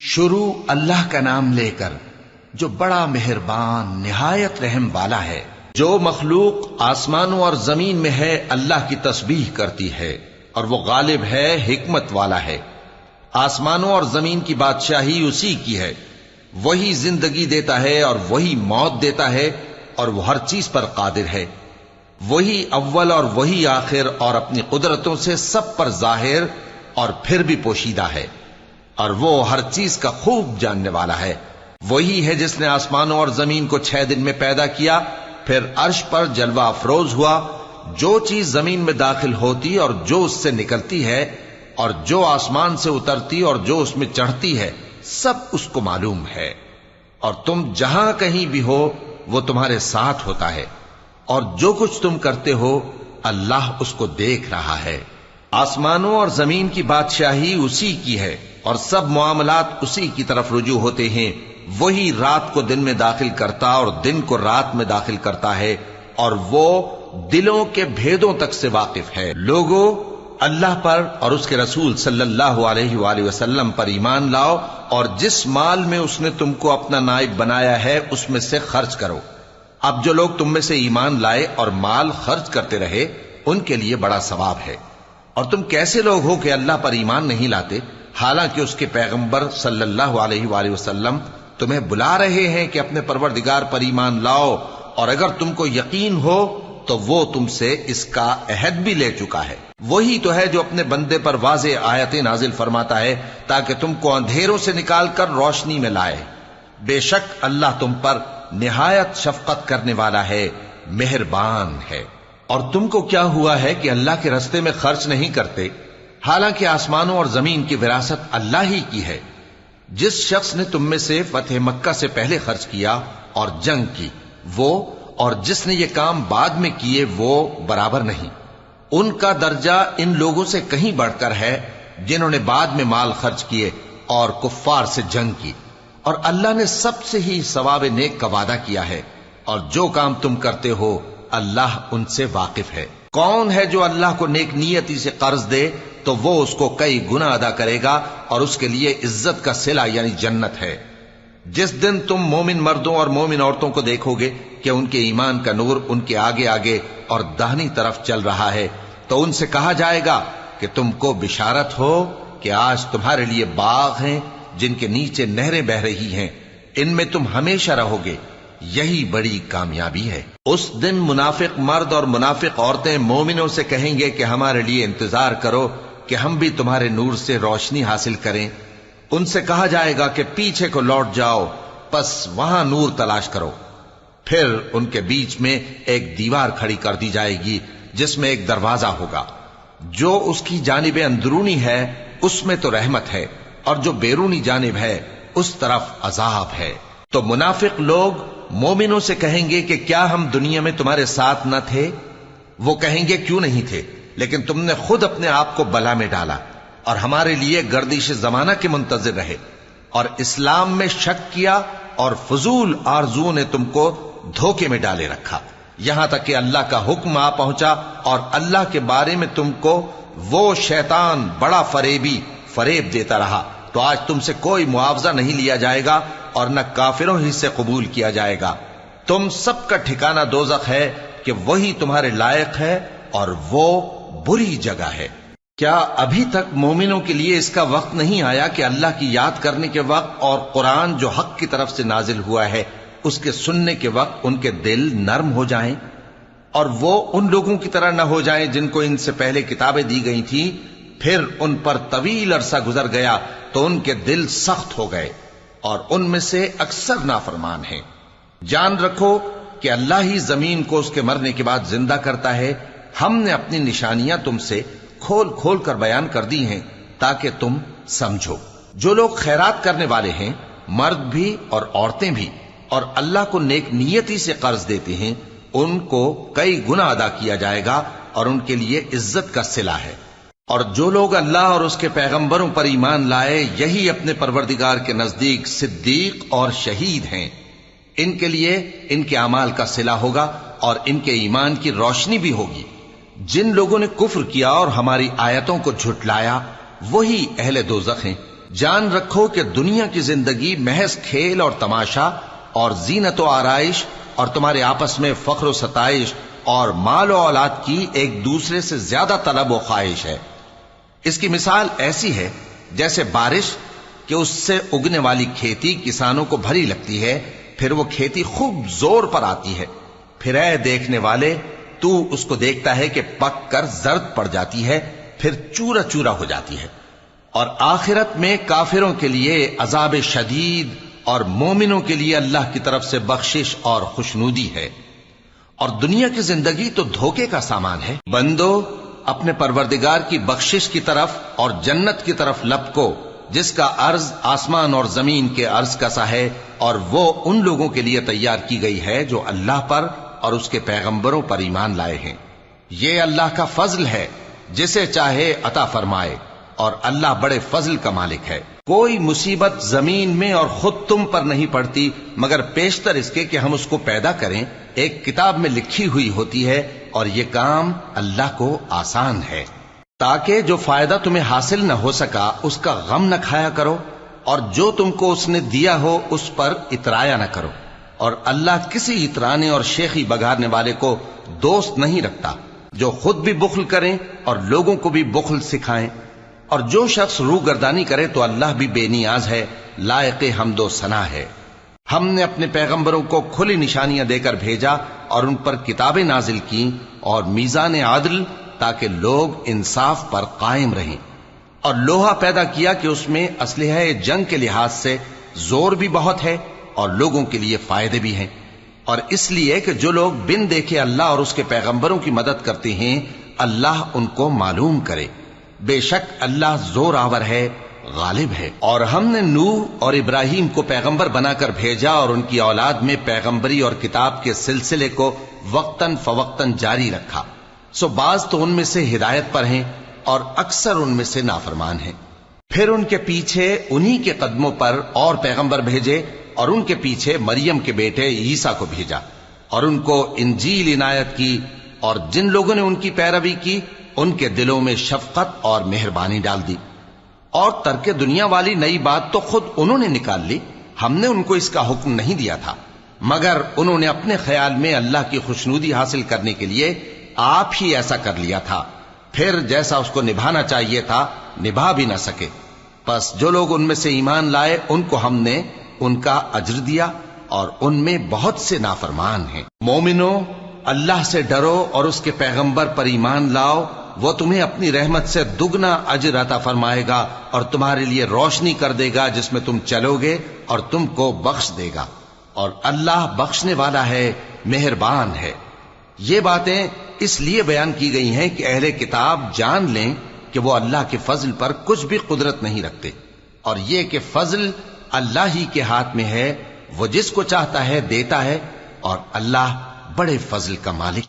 شروع اللہ کا نام لے کر جو بڑا مہربان نہایت رحم والا ہے۔ جو مخلوق آسمانوں اور زمین میں ہے اللہ کی تسبیح کرتی ہے اور وہ غالب ہے، حکمت والا ہے۔ آسمانوں اور زمین کی بادشاہی اسی کی ہے، وہی زندگی دیتا ہے اور وہی موت دیتا ہے اور وہ ہر چیز پر قادر ہے۔ وہی اول اور وہی آخر اور اپنی قدرتوں سے سب پر ظاہر اور پھر بھی پوشیدہ ہے، اور وہ ہر چیز کا خوب جاننے والا ہے۔ وہی ہے جس نے آسمانوں اور زمین کو 6 دن میں پیدا کیا، پھر عرش پر جلوہ افروز ہوا۔ جو چیز زمین میں داخل ہوتی اور جو اس سے نکلتی ہے، اور جو آسمان سے اترتی اور جو اس میں چڑھتی ہے، سب اس کو معلوم ہے۔ اور تم جہاں کہیں بھی ہو وہ تمہارے ساتھ ہوتا ہے، اور جو کچھ تم کرتے ہو اللہ اس کو دیکھ رہا ہے۔ آسمانوں اور زمین کی بادشاہی اسی کی ہے، اور سب معاملات اسی کی طرف رجوع ہوتے ہیں۔ وہی رات کو دن میں داخل کرتا اور دن کو رات میں داخل کرتا ہے، اور وہ دلوں کے بھیدوں تک سے واقف ہے۔ لوگوں، اللہ پر اور اس کے رسول صلی اللہ علیہ وآلہ وسلم پر ایمان لاؤ، اور جس مال میں اس نے تم کو اپنا نائب بنایا ہے اس میں سے خرچ کرو۔ اب جو لوگ تم میں سے ایمان لائے اور مال خرچ کرتے رہے ان کے لیے بڑا ثواب ہے۔ اور تم کیسے لوگ ہو کہ اللہ پر ایمان نہیں لاتے، حالانکہ اس کے پیغمبر صلی اللہ علیہ وآلہ وسلم تمہیں بلا رہے ہیں کہ اپنے پروردگار پر ایمان لاؤ، اور اگر تم کو یقین ہو تو وہ تم سے اس کا عہد بھی لے چکا ہے۔ وہی تو ہے جو اپنے بندے پر واضح آیتیں نازل فرماتا ہے تاکہ تم کو اندھیروں سے نکال کر روشنی میں لائے۔ بے شک اللہ تم پر نہایت شفقت کرنے والا ہے، مہربان ہے۔ اور تم کو کیا ہوا ہے کہ اللہ کے رستے میں خرچ نہیں کرتے، حالانکہ آسمانوں اور زمین کی وراثت اللہ ہی کی ہے؟ جس شخص نے تم میں سے فتح مکہ سے پہلے خرچ کیا اور جنگ کی، وہ اور جس نے یہ کام بعد میں کیے وہ برابر نہیں۔ ان کا درجہ ان لوگوں سے کہیں بڑھ کر ہے جنہوں نے بعد میں مال خرچ کیے اور کفار سے جنگ کی، اور اللہ نے سب سے ہی ثواب نیک کا وعدہ کیا ہے، اور جو کام تم کرتے ہو اللہ ان سے واقف ہے۔ کون ہے جو اللہ کو نیک نیتی سے قرض دے تو وہ اس کو کئی گنا ادا کرے گا، اور اس کے لیے عزت کا صلہ یعنی جنت ہے۔ جس دن تم مومن مردوں اور مومن عورتوں کو دیکھو گے کہ ان کے ایمان کا نور ان کے آگے آگے اور داہنی طرف چل رہا ہے، تو ان سے کہا جائے گا کہ تم کو بشارت ہو کہ آج تمہارے لیے باغ ہیں جن کے نیچے نہریں بہ رہی ہیں، ان میں تم ہمیشہ رہو گے، یہی بڑی کامیابی ہے۔ اس دن منافق مرد اور منافق عورتیں مومنوں سے کہیں گے کہ ہمارے لیے انتظار کرو کہ ہم بھی تمہارے نور سے روشنی حاصل کریں۔ ان سے کہا جائے گا کہ پیچھے کو لوٹ جاؤ، پس وہاں نور تلاش کرو۔ پھر ان کے بیچ میں ایک دیوار کھڑی کر دی جائے گی جس میں ایک دروازہ ہوگا، جو اس کی جانب اندرونی ہے اس میں تو رحمت ہے، اور جو بیرونی جانب ہے اس طرف عذاب ہے۔ تو منافق لوگ مومنوں سے کہیں گے کہ کیا ہم دنیا میں تمہارے ساتھ نہ تھے؟ وہ کہیں گے کیوں نہیں تھے، لیکن تم نے خود اپنے آپ کو بلا میں ڈالا اور ہمارے لیے گردش زمانہ کے منتظر رہے، اور اسلام میں شک کیا، اور فضول آرزوؤں نے تم کو دھوکے میں ڈالے رکھا، یہاں تک کہ اللہ کا حکم آ پہنچا، اور اللہ کے بارے میں تم کو وہ شیطان بڑا فریب دیتا رہا۔ تو آج تم سے کوئی معاوضہ نہیں لیا جائے گا، اور نہ کافروں ہی سے قبول کیا جائے گا۔ تم سب کا ٹھکانہ دوزخ ہے کہ وہی تمہارے لائق ہے، اور وہ بری جگہ ہے۔ کیا ابھی تک مومنوں کے لیے اس کا وقت نہیں آیا کہ اللہ کی یاد کرنے کے وقت اور قرآن جو حق کی طرف سے نازل ہوا ہے اس کے سننے کے وقت ان کے دل نرم ہو جائیں، اور وہ ان لوگوں کی طرح نہ ہو جائیں جن کو ان سے پہلے کتابیں دی گئی تھیں، پھر ان پر طویل عرصہ گزر گیا تو ان کے دل سخت ہو گئے، اور ان میں سے اکثر نافرمان ہیں۔ جان رکھو کہ اللہ ہی زمین کو اس کے مرنے کے بعد زندہ کرتا ہے۔ ہم نے اپنی نشانیاں تم سے کھول کھول کر بیان کر دی ہیں تاکہ تم سمجھو۔ جو لوگ خیرات کرنے والے ہیں، مرد بھی اور عورتیں بھی، اور اللہ کو نیک نیتی سے قرض دیتے ہیں، ان کو کئی گنا ادا کیا جائے گا، اور ان کے لیے عزت کا صلہ ہے۔ اور جو لوگ اللہ اور اس کے پیغمبروں پر ایمان لائے، یہی اپنے پروردگار کے نزدیک صدیق اور شہید ہیں۔ ان کے لیے ان کے اعمال کا صلہ ہوگا، اور ان کے ایمان کی روشنی بھی ہوگی۔ جن لوگوں نے کفر کیا اور ہماری آیتوں کو جھٹلایا، وہی اہل دوزخ ہیں۔ جان رکھو کہ دنیا کی زندگی محض کھیل اور تماشا اور زینت و آرائش اور تمہارے آپس میں فخر و ستائش اور مال و اولاد کی ایک دوسرے سے زیادہ طلب و خواہش ہے۔ اس کی مثال ایسی ہے جیسے بارش کہ اس سے اگنے والی کھیتی کسانوں کو بھری لگتی ہے، پھر وہ کھیتی خوب زور پر آتی ہے، پھر اے دیکھنے والے تو اس کو دیکھتا ہے کہ پک کر زرد پڑ جاتی ہے، پھر چورا چورا ہو جاتی ہے۔ اور آخرت میں کافروں کے لیے عذاب شدید اور مومنوں کے لیے اللہ کی طرف سے بخشش اور خوشنودی ہے۔ اور دنیا کی زندگی تو دھوکے کا سامان ہے۔ بندو اپنے پروردگار کی بخشش کی طرف اور جنت کی طرف لپکو جس کا عرض آسمان اور زمین کے عرض کا سا ہے، اور وہ ان لوگوں کے لیے تیار کی گئی ہے جو اللہ پر اور اس کے پیغمبروں پر ایمان لائے ہیں۔ یہ اللہ کا فضل ہے، جسے چاہے عطا فرمائے، اور اللہ بڑے فضل کا مالک ہے۔ کوئی مصیبت زمین میں اور خود تم پر نہیں پڑتی مگر پیشتر اس کے کہ ہم اس کو پیدا کریں ایک کتاب میں لکھی ہوئی ہوتی ہے، اور یہ کام اللہ کو آسان ہے۔ تاکہ جو فائدہ تمہیں حاصل نہ ہو سکا اس کا غم نہ کھایا کرو، اور جو تم کو اس نے دیا ہو اس پر اترایا نہ کرو۔ اور اللہ کسی اترانے اور شیخی بگارنے والے کو دوست نہیں رکھتا، جو خود بھی بخل کریں اور لوگوں کو بھی بخل سکھائیں۔ اور جو شخص روح گردانی کرے تو اللہ بھی بے نیاز ہے، لائق حمد و ثنا ہے۔ ہم نے اپنے پیغمبروں کو کھلی نشانیاں دے کر بھیجا اور ان پر کتابیں نازل کی اور میزان عدل، تاکہ لوگ انصاف پر قائم رہیں۔ اور لوہا پیدا کیا کہ اس میں اسلحہ جنگ کے لحاظ سے زور بھی بہت ہے اور لوگوں کے لیے فائدے بھی ہیں، اور اس لیے کہ جو لوگ بن دیکھے اللہ اور اس کے پیغمبروں کی مدد کرتے ہیں اللہ ان کو معلوم کرے۔ بے شک اللہ زور آور ہے، غالب ہے۔ اور ہم نے نوح اور ابراہیم کو پیغمبر بنا کر بھیجا اور ان کی اولاد میں پیغمبری اور کتاب کے سلسلے کو وقتاً فوقتاً جاری رکھا، سو بعض تو ان میں سے ہدایت پر ہیں اور اکثر ان میں سے نافرمان ہیں۔ پھر ان کے پیچھے انہی کے قدموں پر اور پیغمبر بھیجے، اور ان کے پیچھے مریم کے بیٹے عیسیٰ کو بھیجا، اور ان کو انجیل عنایت کی، اور جن لوگوں نے ان کی پیروی کی ان کے دلوں میں شفقت اور مہربانی ڈال دی۔ اور ترک دنیا والی نئی بات تو خود انہوں نے نکال لی، ہم نے ان کو اس کا حکم نہیں دیا تھا، مگر انہوں نے اپنے خیال میں اللہ کی خوشنودی حاصل کرنے کے لیے آپ ہی ایسا کر لیا تھا، پھر جیسا اس کو نبھانا چاہیے تھا نبھا بھی نہ سکے۔ پس جو لوگ ان میں سے ایمان لائے ان کو ہم نے ان کا اجر دیا، اور ان میں بہت سے نافرمان ہیں۔ مومنو اللہ سے ڈرو اور اس کے پیغمبر پر ایمان لاؤ، وہ تمہیں اپنی رحمت سے دگنا اجر عطا فرمائے گا اور تمہارے لیے روشنی کر دے گا جس میں تم چلو گے اور تم کو بخش دے گا، اور اللہ بخشنے والا ہے، مہربان ہے۔ یہ باتیں اس لیے بیان کی گئی ہیں کہ اہل کتاب جان لیں کہ وہ اللہ کے فضل پر کچھ بھی قدرت نہیں رکھتے، اور یہ کہ فضل اللہ ہی کے ہاتھ میں ہے، وہ جس کو چاہتا ہے دیتا ہے، اور اللہ بڑے فضل کا مالک